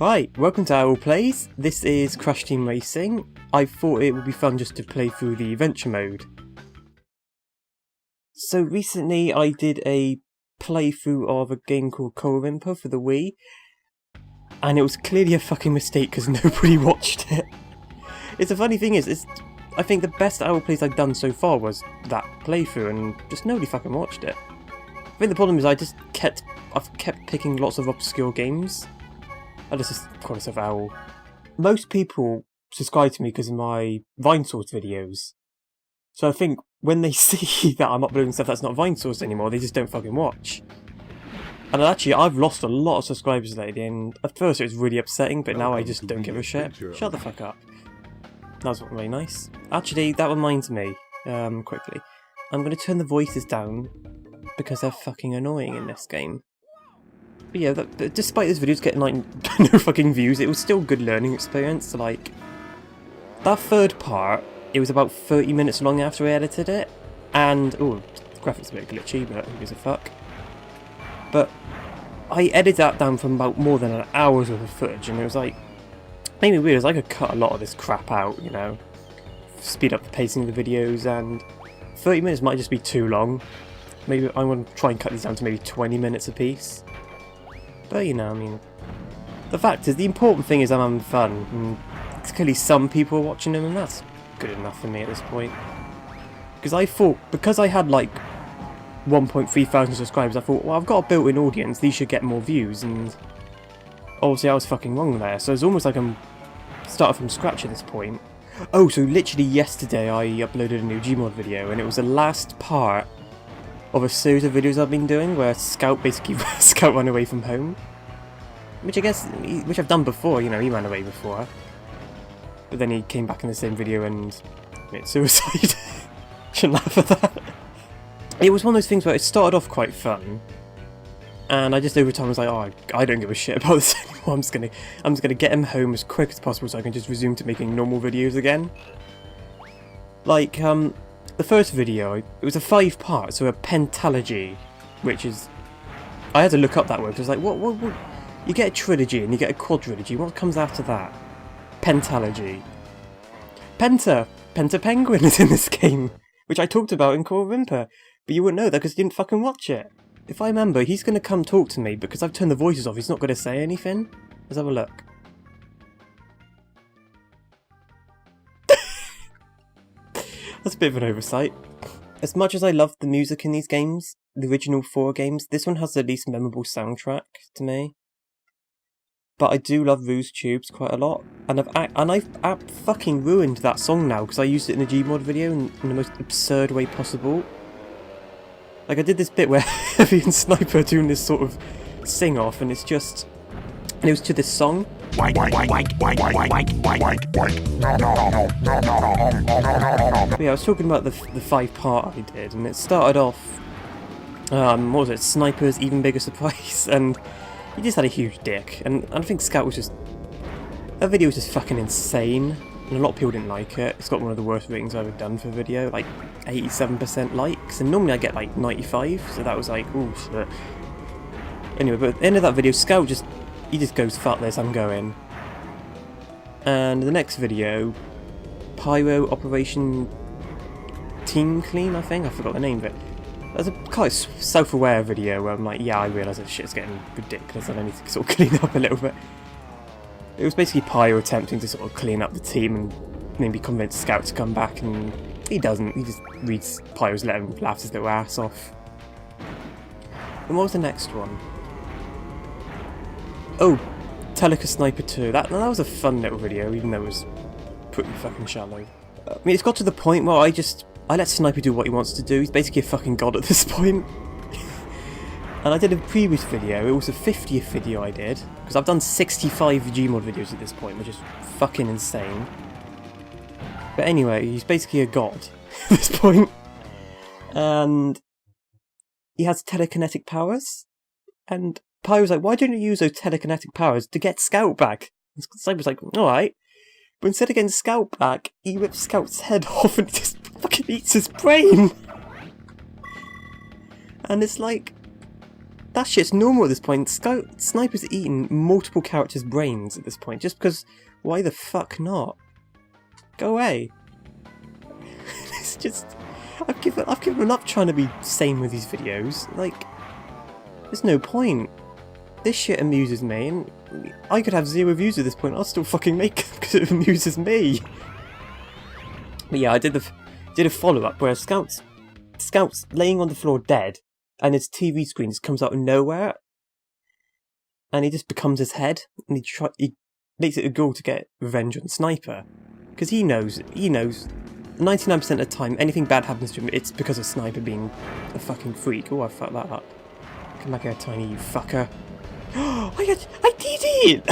Right, welcome to OwlPlays. This is Crash Team Racing. I thought it would be fun just to play through the adventure mode. So recently I did a playthrough of a game called OwlPlays for the Wii, and it was clearly a fucking mistake because nobody watched it. It's the funny thing is, I think the best OwlPlays I've done so far was that playthrough, and just nobody fucking watched it. I think the problem is I've kept picking lots of obscure games. I just call myself Owl. Most people subscribe to me because of my Vine Source videos. So I think when they see that I'm uploading stuff that's not Vine Source anymore, they just don't fucking watch. And actually, I've lost a lot of subscribers lately, and at first it was really upsetting, but now I just don't give a shit. Shut the fuck up. That was really nice. Actually, that reminds me, quickly. I'm going to turn the voices down because they're fucking annoying in this game. But yeah, despite this video's getting like no fucking views, it was still a good learning experience. So, like, that third part, it was about 30 minutes long after I edited it, and oh, the graphics a bit glitchy, but who gives a fuck. But I edited that down from about more than an hour's worth of footage, and it was like, made me realise I could cut a lot of this crap out, you know, speed up the pacing of the videos, and 30 minutes might just be too long. Maybe I want to try and cut these down to maybe 20 minutes a piece. But, you know, I mean, the fact is, the important thing is I'm having fun, and it's clearly some people are watching them, and that's good enough for me at this point. Because I thought, because I had like 1.3 thousand subscribers, I thought, well, I've got a built-in audience, these should get more views, and obviously I was fucking wrong there, so it's almost like I'm starting from scratch at this point. Oh, so literally yesterday I uploaded a new Gmod video, and it was the last part of a series of videos I've been doing where Scout basically ran away from home. Which I guess, which I've done before, you know, he ran away before. But then he came back in the same video and committed suicide. Shouldn't laugh at that. It was one of those things where it started off quite fun, and I just over time was like, oh, I don't give a shit about this anymore. I'm just gonna get him home as quick as possible so I can just resume to making normal videos again. Like, the first video, it was a 5-part, so a pentalogy, which is, I had to look up that word, because I was like, what, you get a trilogy and you get a quadrilogy, what comes after that? Pentalogy. Penta Penguin is in this game, which I talked about in OwlPlays, but you wouldn't know that because you didn't fucking watch it. If I remember, he's going to come talk to me, because I've turned the voices off, he's not going to say anything. Let's have a look. That's a bit of an oversight. As much as I love the music in these games, the original 4 games, this one has the least memorable soundtrack to me. But I do love Rouge Tubes quite a lot, and I've fucking ruined that song now because I used it in a Gmod video in the most absurd way possible. Like, I did this bit where Heavy and Sniper are doing this sort of sing-off, and it was to this song. Yeah, I was talking about the 5-part I did, and it started off, what was it, Sniper's Even Bigger Surprise, and he just had a huge dick, and I think Scout was just, that video was just fucking insane, and a lot of people didn't like it. It's got one of the worst ratings I've ever done for a video, like 87% likes, and normally I get like 95, so that was like, ooh, shit. Anyway, but at the end of that video, Scout he just goes, fuck this, I'm going. And the next video, Pyro Operation Team Clean, I think? I forgot the name of it. That's a quite self-aware video where I'm like, yeah, I realise this shit's getting ridiculous and I need to sort of clean up a little bit. It was basically Pyro attempting to sort of clean up the team and maybe convince Scout to come back, and he doesn't. He just reads Pyro's letter and laughs his little ass off. And what was the next one? Oh, Teleca Sniper 2. That was a fun little video, even though it was pretty fucking shallow. I mean, it's got to the point where I let Sniper do what he wants to do. He's basically a fucking god at this point. And I did a previous video, it was the 50th video I did, because I've done 65 Gmod videos at this point, which is fucking insane. But anyway, he's basically a god at this point. And he has telekinetic powers, and Pi was like, why don't you use those telekinetic powers to get Scout back? And Sniper was like, alright. But instead of getting Scout back, he rips Scout's head off and just fucking eats his brain. And it's like, that shit's normal at this point. Sniper's eaten multiple characters' brains at this point, just because, why the fuck not? Go away. It's just, I've given up trying to be sane with these videos. Like, there's no point. This shit amuses me, and I could have 0 views at this point. I'll still fucking make it because it amuses me. But yeah, I did a follow-up where Scout's laying on the floor dead, and his TV screen just comes out of nowhere, and he just becomes his head, and he makes it a goal to get revenge on Sniper, because he knows 99% of the time anything bad happens to him, it's because of Sniper being a fucking freak. Oh, I fucked that up. Come back here, tiny you fucker. I did it!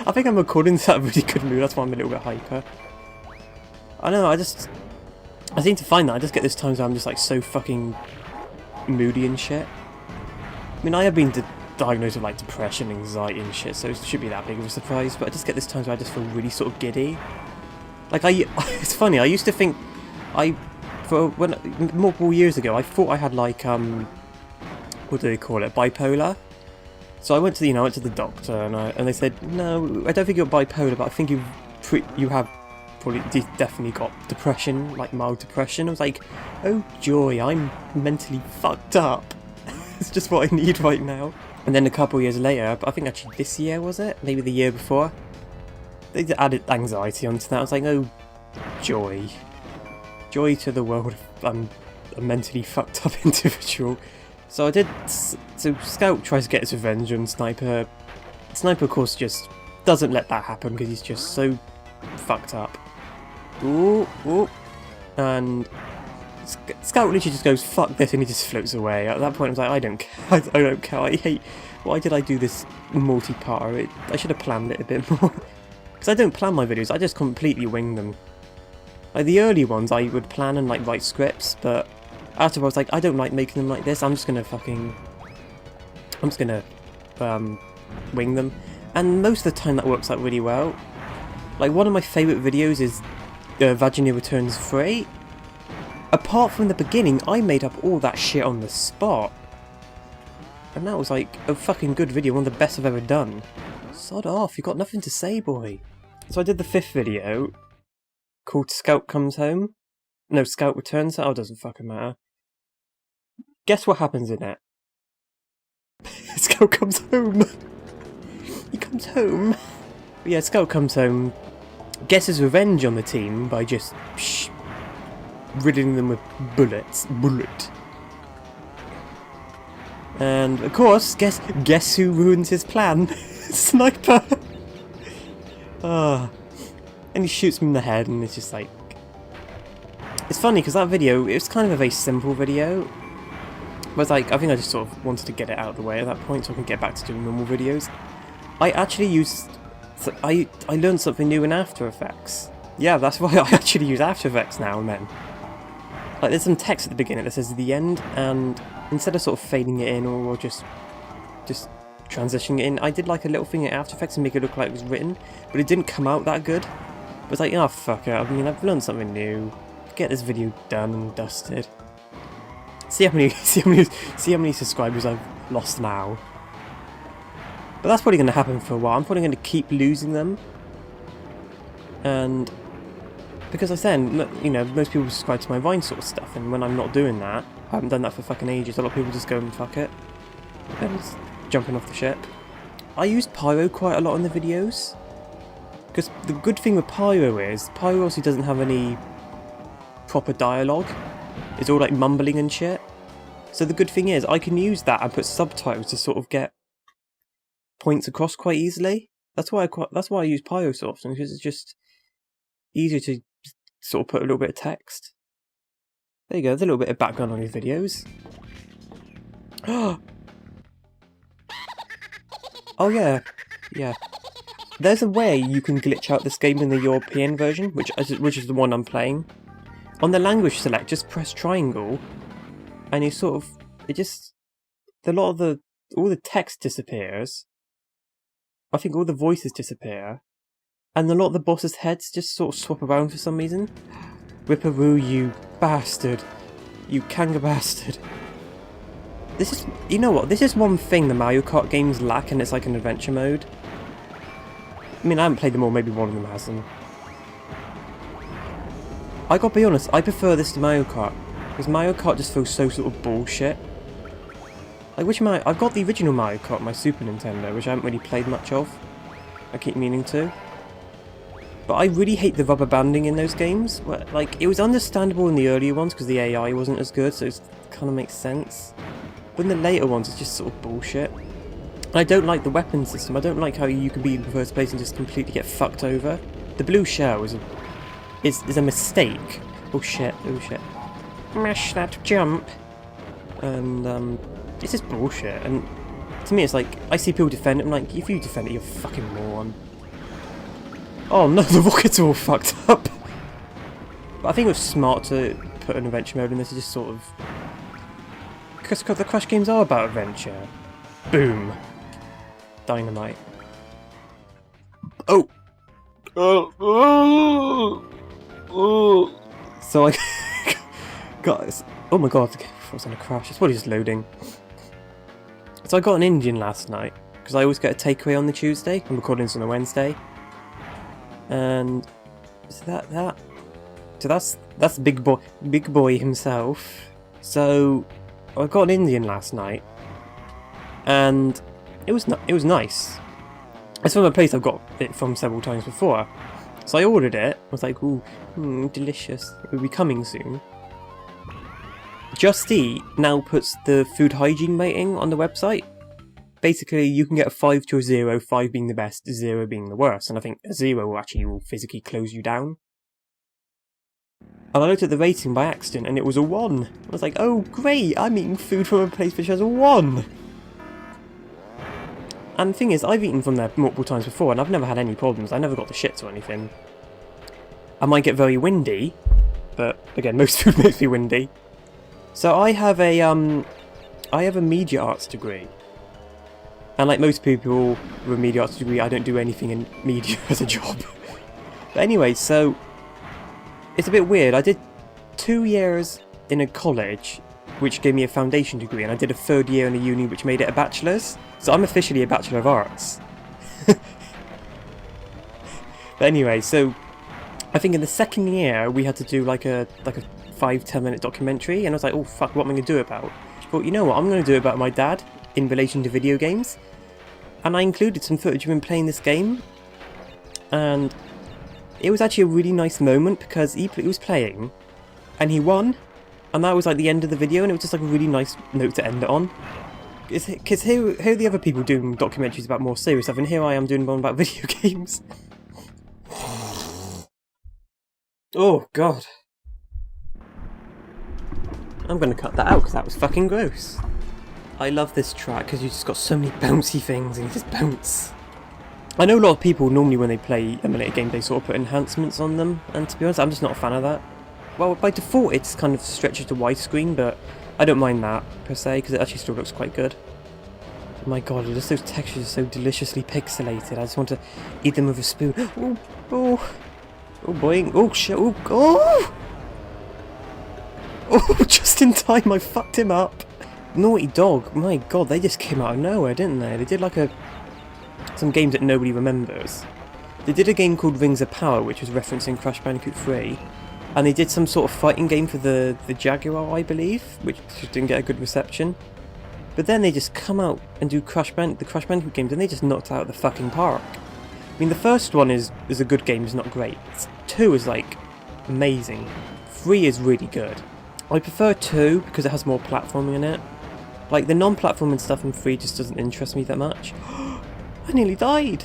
I think I'm recording this at a really good mood, that's why I'm a little bit hyper. I don't know, I seem to find that I just get those times where I'm just like so fucking moody and shit. I mean, I have been diagnosed with like depression, anxiety and shit, so it shouldn't be that big of a surprise, but I just get these times where I just feel really sort of giddy. Like it's funny, I used to think multiple years ago, I thought I had like, what do they call it, bipolar? So I went to the doctor and they said, no, I don't think you're bipolar, but I think you have probably definitely got depression, like mild depression. I was like, oh joy, I'm mentally fucked up. It's just what I need right now. And then a couple of years later, I think actually this year was it? Maybe the year before? They added anxiety onto that. I was like, oh joy. Joy to the world. I'm a mentally fucked up individual. So Scout tries to get his revenge on Sniper. Sniper of course just doesn't let that happen because he's just so fucked up. Ooh, ooh. And Scout literally just goes, fuck this, and he just floats away. At that point I was like, I don't care, I hate, why did I do this multi-parter? I should have planned it a bit more. Because I don't plan my videos, I just completely wing them. Like the early ones I would plan and like write scripts, but after I was like, I don't like making them like this, I'm just gonna wing them. And most of the time that works out really well. Like one of my favourite videos is Virginia Returns 3. Apart from the beginning, I made up all that shit on the spot. And that was like a fucking good video, one of the best I've ever done. Sod off, you got nothing to say, boy. So I did the 5th video, called Scout Comes Home. No, Scout Returns. Oh, it doesn't fucking matter. Guess what happens in it? Scout comes home. He comes home. But yeah, Scout comes home, gets his revenge on the team by just riddling them with bullets. And of course, guess who ruins his plan? Sniper. And he shoots me in the head, and it's just like, it's funny because that video, it was kind of a very simple video. But like, I think I just sort of wanted to get it out of the way at that point so I can get back to doing normal videos. I actually used, I learned something new in After Effects. Yeah, that's why I actually use After Effects now and then. Like there's some text at the beginning that says the end, and instead of sort of fading it in or just transitioning it in, I did like a little thing in After Effects to make it look like it was written, but it didn't come out that good. But it's like, oh fuck it, I mean I've learned something new. Get this video done and dusted. See how many subscribers I've lost now. But that's probably going to happen for a while. I'm probably going to keep losing them. And because I said, you know, most people subscribe to my Vine sort of stuff, and when I'm not doing that, I haven't done that for fucking ages, a lot of people just go and fuck it. And just jumping off the ship. I use Pyro quite a lot in the videos. Because the good thing with Pyro is, Pyro also doesn't have any proper dialogue. It's all like mumbling and shit. So the good thing is, I can use that and put subtitles to sort of get points across quite easily. That's why I use Pyro so often, because it's just easier to sort of put a little bit of text. There you go, there's a little bit of background on your videos. Oh yeah, yeah. There's a way you can glitch out this game in the European version, which is the one I'm playing. On the language select, just press triangle, and you sort of, all the text disappears. I think all the voices disappear, and a lot of the boss's heads just sort of swap around for some reason. Ripperoo, you bastard. You kanga bastard. This is, you know what, this is one thing the Mario Kart games lack, and it's like an adventure mode. I mean, I haven't played them all, maybe one of them hasn't. I gotta be honest, I prefer this to Mario Kart, because Mario Kart just feels so sort of bullshit. Like, which Mario... I've got the original Mario Kart on my Super Nintendo, which I haven't really played much of. I keep meaning to. But I really hate the rubber banding in those games. Like, it was understandable in the earlier ones, because the AI wasn't as good, so it kind of makes sense. But in the later ones, it's just sort of bullshit. And I don't like the weapon system. I don't like how you can be in first place and just completely get fucked over. The blue shell is a mistake. Oh shit, oh shit. Mash that jump. And, it's just bullshit. And to me, it's like, I see people defend it, I'm like, if you defend it, you're a fucking moron. Oh no, the rockets are all fucked up. But I think it was smart to put an adventure mode in this to just sort of... Because the Crash games are about adventure. Boom. Dynamite. Oh! So I got... Oh my god, I was on a crash. It's probably just loading. So I got an Indian last night, because I always get a takeaway on the Tuesday. I'm recording this on a Wednesday. And... So that's big boy himself. So I got an Indian last night, and it was nice. It's from a place I've got it from several times before. So I ordered it. I was like, ooh, delicious. It will be coming soon. Just Eat now puts the food hygiene rating on the website. Basically, you can get a 5 to a 0, 5 being the best, 0 being the worst, and I think a 0 will physically close you down. And I looked at the rating by accident, and it was a 1. I was like, oh great, I'm eating food from a place which has a 1! And the thing is, I've eaten from there multiple times before, and I've never had any problems. I never got the shits or anything. I might get very windy, but again, most food makes me windy. So I have a media arts degree. And like most people with a media arts degree, I don't do anything in media as a job. But anyway, so it's a bit weird. I did 2 years in a college, which gave me a foundation degree, and I did a 3rd year in a uni, which made it a bachelor's. So I'm officially a Bachelor of Arts. But anyway, so I think in the 2nd year we had to do like a 5-10 minute documentary, and I was like, oh fuck, what am I going to do about? But you know what, I'm going to do it about my dad in relation to video games. And I included some footage of him playing this game, and it was actually a really nice moment because he was playing and he won, and that was like the end of the video, and it was just like a really nice note to end it on. Because here are the other people doing documentaries about more serious stuff, and here I am doing one about video games. Oh god. I'm going to cut that out because that was fucking gross. I love this track because you've just got so many bouncy things and you just bounce. I know a lot of people normally when they play emulator games they sort of put enhancements on them, and to be honest I'm just not a fan of that. Well, by default it's kind of stretches to widescreen, but I don't mind that per se because it actually still looks quite good. Oh my god, just those textures are so deliciously pixelated. I just want to eat them with a spoon. Oh boy, oh shit, oh, just in time I fucked him up. Naughty Dog, my god, they just came out of nowhere, didn't they? They did like some games that nobody remembers. They did a game called Rings of Power, which was referencing Crash Bandicoot 3, and they did some sort of fighting game for the Jaguar, I believe, which didn't get a good reception. But then they just come out and do the Crash Bandicoot games, and they just knocked it out of the fucking park. I mean, the first one is a good game, it's not great. 2 is like amazing. 3 is really good. I prefer 2 because it has more platforming in it. Like, the non-platforming stuff in 3 just doesn't interest me that much. I nearly died!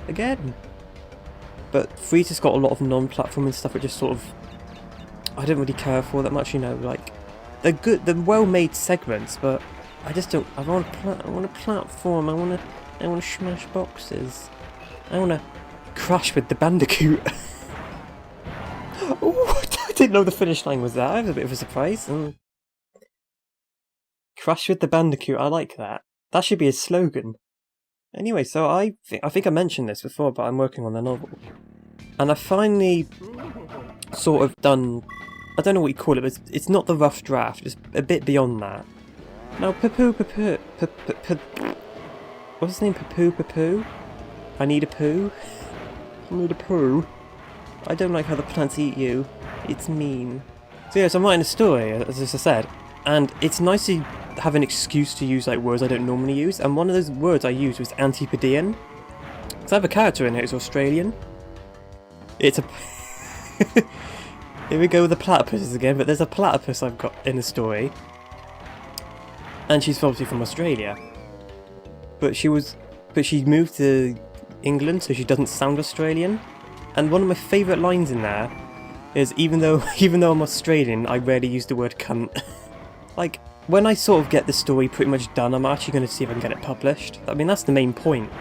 Again. But 3's just got a lot of non-platforming stuff that just sort of... I don't really care for that much, you know, like... They're good, they're well-made segments, but I just don't... I want a platform, I want to smash boxes. I want to crash with the Bandicoot. Oh, I didn't know the finish line was there. I was a bit of a surprise. Crash with the Bandicoot, I like that. That should be a slogan. Anyway, so I think I mentioned this before, but I'm working on the novel. And I finally sort of done... I don't know what you call it, but it's not the rough draft, it's a bit beyond that. Now, Papoo, what's his name? Papoo? I need a poo? I need a poo. I don't like how the plants eat you. It's mean. So yes, I'm writing a story, as I said, and it's nice to have an excuse to use like words I don't normally use, and one of those words I used was Antipodean. So I have a character in it who's Australian. It's a... Here we go with the platypuses again, but there's a platypus I've got in the story. And she's obviously from Australia. But she moved to England, so she doesn't sound Australian. And one of my favourite lines in there is, even though I'm Australian, I rarely use the word cunt. Like, when I sort of get the story pretty much done, I'm actually going to see if I can get it published. I mean, that's the main point.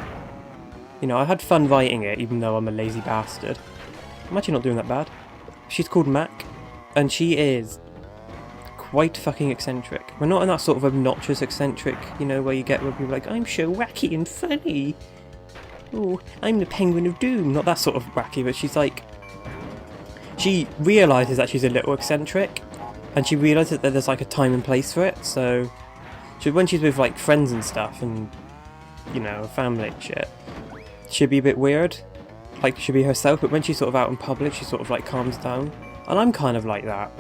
You know, I had fun writing it, even though I'm a lazy bastard. I'm actually not doing that bad. She's called Mac, and she is quite fucking eccentric. We're not in that sort of obnoxious eccentric, you know, where people are like, I'm so wacky and funny. Oh, I'm the Penguin of Doom. Not that sort of wacky, but she's like... She realises that she's a little eccentric, and she realises that there's like a time and place for it, so... when she's with like friends and stuff, and, you know, family and shit, she'll be a bit weird. Like, she'll be herself, but when she's sort of out in public, she sort of like calms down. And I'm kind of like that.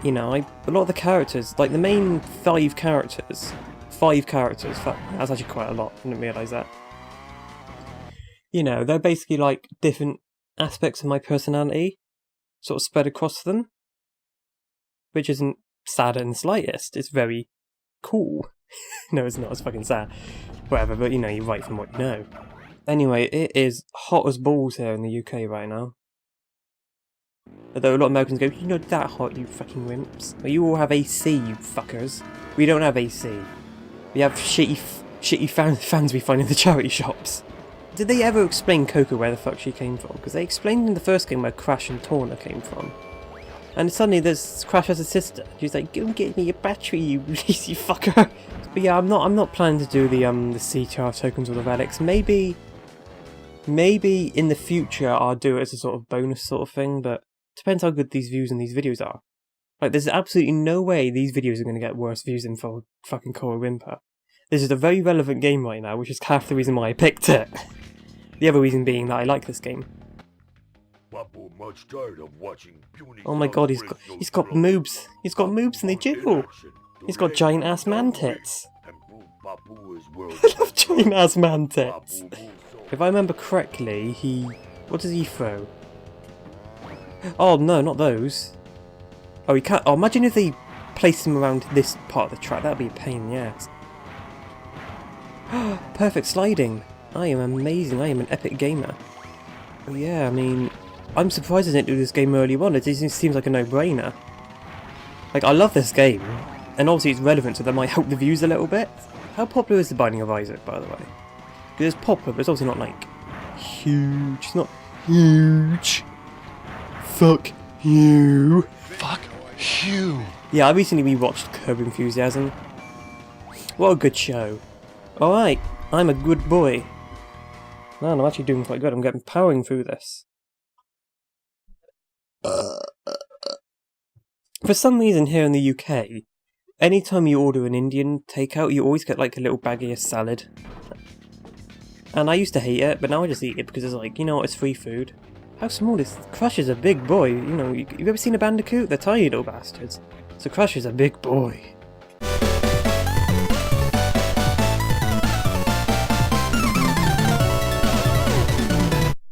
You know, a lot of the characters, like the main five characters, fuck, that's actually quite a lot, I didn't realise that. You know, they're basically like different aspects of my personality, sort of spread across them. Which isn't sad in the slightest, it's very cool. No, it's not, it's fucking sad. Whatever, but you know, you write from what you know. Anyway, it is hot as balls here in the UK right now. Although a lot of Americans go, you're not that hot, you fucking wimps. But you all have AC, you fuckers. We don't have AC. We have shitty fans we find in the charity shops. Did they ever explain Coco where the fuck she came from? Because they explained in the first game where Crash and Torna came from. And suddenly there's Crash has a sister. She's like, go and get me a battery, you lazy fucker. But yeah, I'm not planning to do the CTR tokens or the relics. Maybe in the future I'll do it as a sort of bonus sort of thing, but it depends how good these views and these videos are. Like, there's absolutely no way these videos are going to get worse views than for fucking Koa Wimper. This is a very relevant game right now, which is half the reason why I picked it. The other reason being that I like this game. Oh my god, he's got moobs. He's got moobs and they jiggle. He's got giant ass man tits. I love giant ass man tits. If I remember correctly, what does he throw? Oh no, not those. Oh, he can't. Oh, imagine if they placed him around this part of the track. That'd be a pain in the ass. Perfect sliding. I am amazing. I am an epic gamer. Oh yeah, I mean, I'm surprised I didn't do this game early on. It seems like a no-brainer. Like, I love this game, and obviously it's relevant, so that might help the views a little bit. How popular is The Binding of Isaac, by the way? Because it's popular, but it's obviously not, like, huge. It's not huge. Fuck you. Fuck you. Yeah, I recently rewatched Curb Enthusiasm. What a good show. Alright, I'm a good boy. Man, I'm actually doing quite good. I'm getting powering through this. For some reason here in the UK, anytime you order an Indian takeout, you always get like a little baggie of salad. And I used to hate it, but now I just eat it because it's like, you know what, it's free food. How small is... Crush is a big boy, you know, you've ever seen a bandicoot? They're tiny little bastards. So Crush is a big boy.